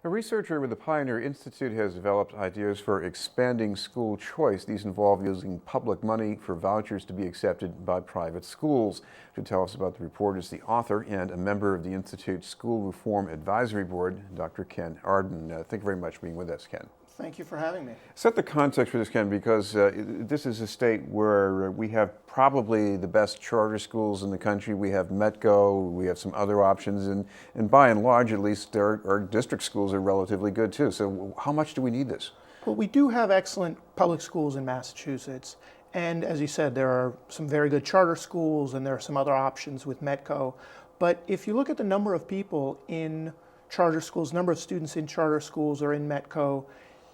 A researcher with the Pioneer Institute has developed ideas for expanding school choice. These involve using public money for vouchers to be accepted by private schools. To tell us about the report is the author and a member of the Institute's School Reform Advisory Board, Dr. Ken Ardon. Thank you very much for being with us, Ken. Thank you for having me. Set the context for this, Ken, because this is a state where we have probably the best charter schools in the country. We have Metco, we have some other options, and by and large, at least, our district schools are relatively good too. So how much do we need this? Well, we do have excellent public schools in Massachusetts. And as you said, there are some very good charter schools and there are some other options with Metco. But if you look at the number of people in charter schools, number of students in charter schools or in Metco,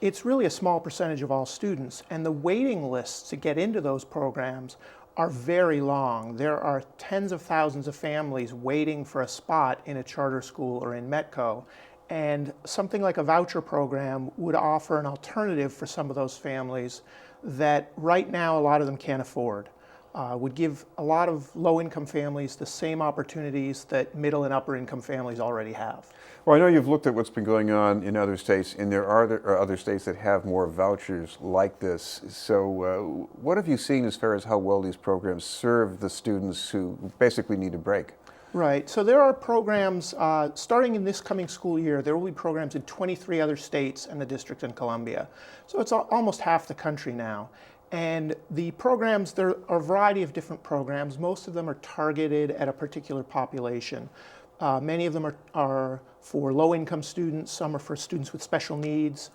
it's really a small percentage of all students, and the waiting lists to get into those programs are very long. There are tens of thousands of families waiting for a spot in a charter school or in Metco, and something like a voucher program would offer an alternative for some of those families that right now a lot of them can't afford. Would give a lot of low-income families the same opportunities that middle and upper-income families already have. Well, I know you've looked at what's been going on in other states, and there are other states that have more vouchers like this. So what have you seen as far as how well these programs serve the students who basically need a break? Right. So there are programs, starting in this coming school year, there will be programs in 23 other states and the District of Columbia. So it's almost half the country now. And the programs, there are a variety of different programs. Most of them are targeted at a particular population. Many of them are for low-income students, some are for students with special needs.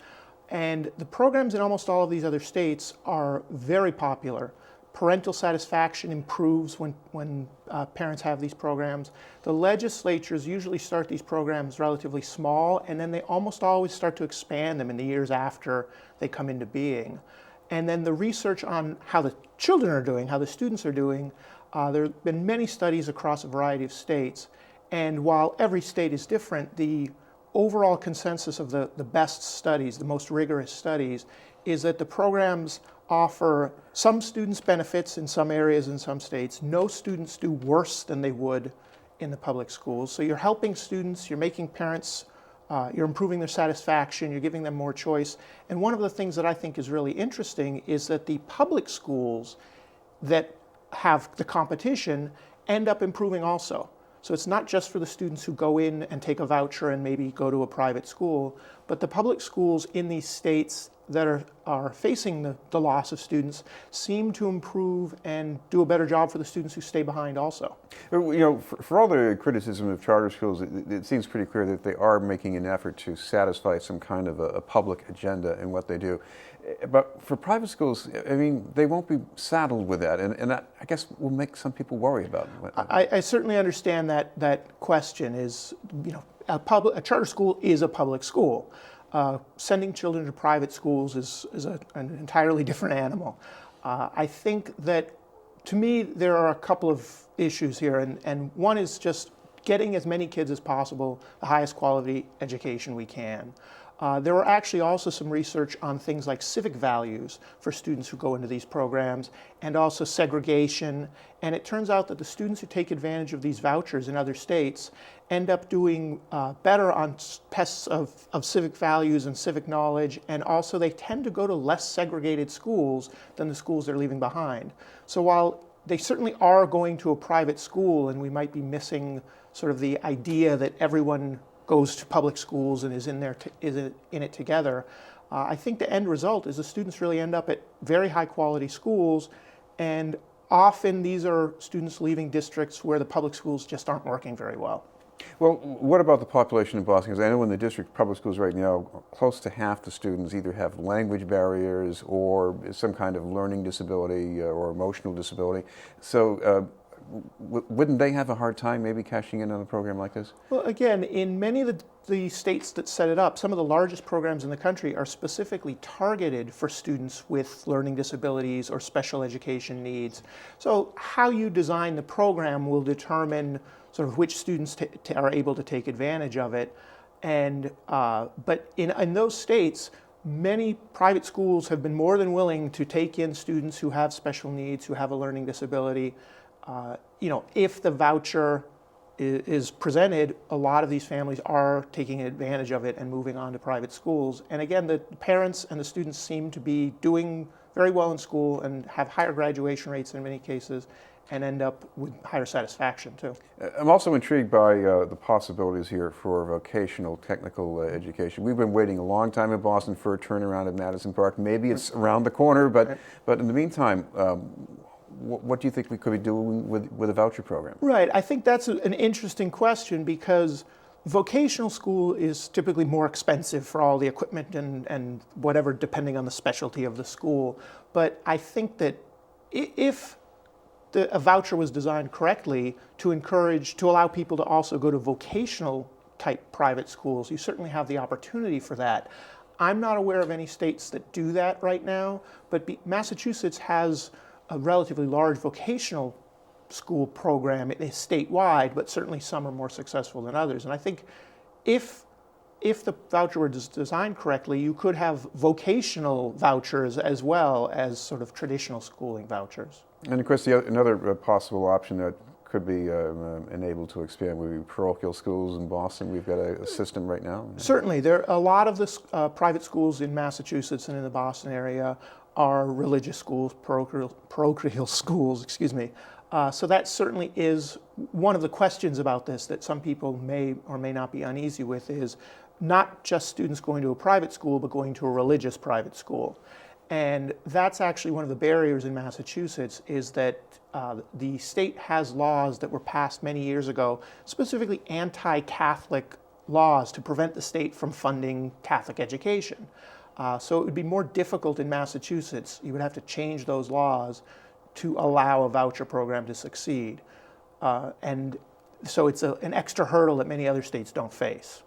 And the programs in almost all of these other states are very popular. Parental satisfaction improves when parents have these programs. The legislatures usually start these programs relatively small, and then they almost always start to expand them in the years after they come into being. And then the research on how the children are doing, how the students are doing, there have been many studies across a variety of states. And while every state is different, the overall consensus of the best studies, the most rigorous studies, is that the programs offer some students benefits in some areas in some states. No students do worse than they would in the public schools. So you're helping students, you're making parents, you're improving their satisfaction, you're giving them more choice. And one of the things that I think is really interesting is that the public schools that have the competition end up improving also. So it's not just for the students who go in and take a voucher and maybe go to a private school, but the public schools in these states that are facing the loss of students seem to improve and do a better job for the students who stay behind also. You know, for all the criticism of charter schools, it seems pretty clear that they are making an effort to satisfy some kind of a public agenda in what they do. But for private schools, I mean, they won't be saddled with that, and that, I guess, will make some people worry about it. I certainly understand that question is, you know, a charter school is a public school. Sending children to private schools is an entirely different animal. I think that, to me, there are a couple of issues here, and one is just getting as many kids as possible the highest quality education we can. There were actually also some research on things like civic values for students who go into these programs, and also segregation. And it turns out that the students who take advantage of these vouchers in other states end up doing better on tests of civic values and civic knowledge, and also they tend to go to less segregated schools than the schools they're leaving behind. So while they certainly are going to a private school, and we might be missing sort of the idea that everyone goes to public schools and is in it together, I think the end result is the students really end up at very high quality schools, and often these are students leaving districts where the public schools just aren't working very well. Well, what about the population in Boston? Because I know in the district public schools right now, close to half the students either have language barriers or some kind of learning disability or emotional disability. So wouldn't they have a hard time maybe cashing in on a program like this? Well, again, in many of the states that set it up, some of the largest programs in the country are specifically targeted for students with learning disabilities or special education needs. So how you design the program will determine sort of which students are able to take advantage of it. And but in those states, many private schools have been more than willing to take in students who have special needs, who have a learning disability, you know, if the voucher is presented, a lot of these families are taking advantage of it and moving on to private schools. And again, the parents and the students seem to be doing very well in school and have higher graduation rates in many cases and end up with higher satisfaction too. I'm also intrigued by the possibilities here for vocational technical education. We've been waiting a long time in Boston for a turnaround at Madison Park. Maybe it's around the corner, but in the meantime, what do you think we could be doing with a voucher program? Right. I think that's an interesting question because vocational school is typically more expensive for all the equipment and whatever, depending on the specialty of the school. But I think that if a voucher was designed correctly to allow people to also go to vocational type private schools, you certainly have the opportunity for that. I'm not aware of any states that do that right now, but Massachusetts has a relatively large vocational school program. It is statewide, but certainly some are more successful than others. And I think if the voucher were designed correctly, you could have vocational vouchers as well as sort of traditional schooling vouchers. And of course, another possible option that could be enabled to expand would be parochial schools in Boston. We've got a system right now. Certainly. A lot of the private schools in Massachusetts and in the Boston area are religious schools, parochial schools, excuse me. So that certainly is one of the questions about this that some people may or may not be uneasy with, is not just students going to a private school, but going to a religious private school. And that's actually one of the barriers in Massachusetts, is that the state has laws that were passed many years ago, specifically anti-Catholic laws to prevent the state from funding Catholic education. So it would be more difficult in Massachusetts. You would have to change those laws to allow a voucher program to succeed. And so it's an extra hurdle that many other states don't face.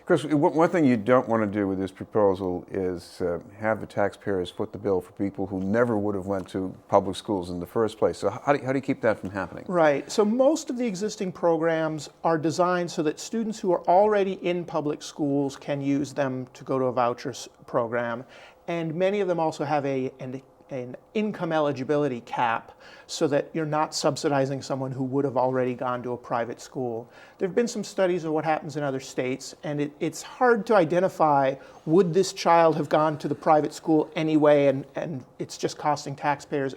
Chris, one thing you don't want to do with this proposal is have the taxpayers foot the bill for people who never would have went to public schools in the first place. So how do you keep that from happening? Right. So most of the existing programs are designed so that students who are already in public schools can use them to go to a voucher program. And many of them also have an income eligibility cap so that you're not subsidizing someone who would have already gone to a private school. There have been some studies of what happens in other states, and it's hard to identify, would this child have gone to the private school anyway and it's just costing taxpayers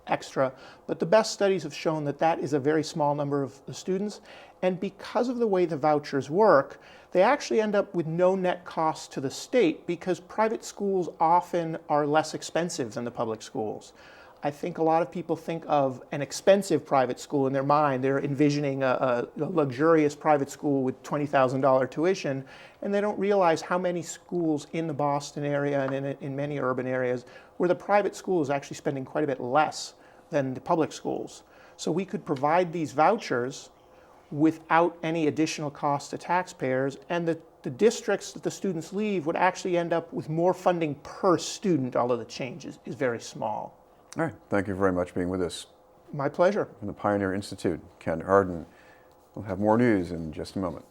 extra. But the best studies have shown that that is a very small number of the students, and because of the way the vouchers work, they actually end up with no net cost to the state because private schools often are less expensive than the public schools. I think a lot of people think of an expensive private school in their mind. They're envisioning a luxurious private school with $20,000 tuition, and they don't realize how many schools in the Boston area and in many urban areas where the private school is actually spending quite a bit less than the public schools. So we could provide these vouchers without any additional cost to taxpayers, and the districts that the students leave would actually end up with more funding per student, although the change is very small. All right. Thank you very much for being with us. My pleasure. From the Pioneer Institute, Ken Ardon. We'll have more news in just a moment.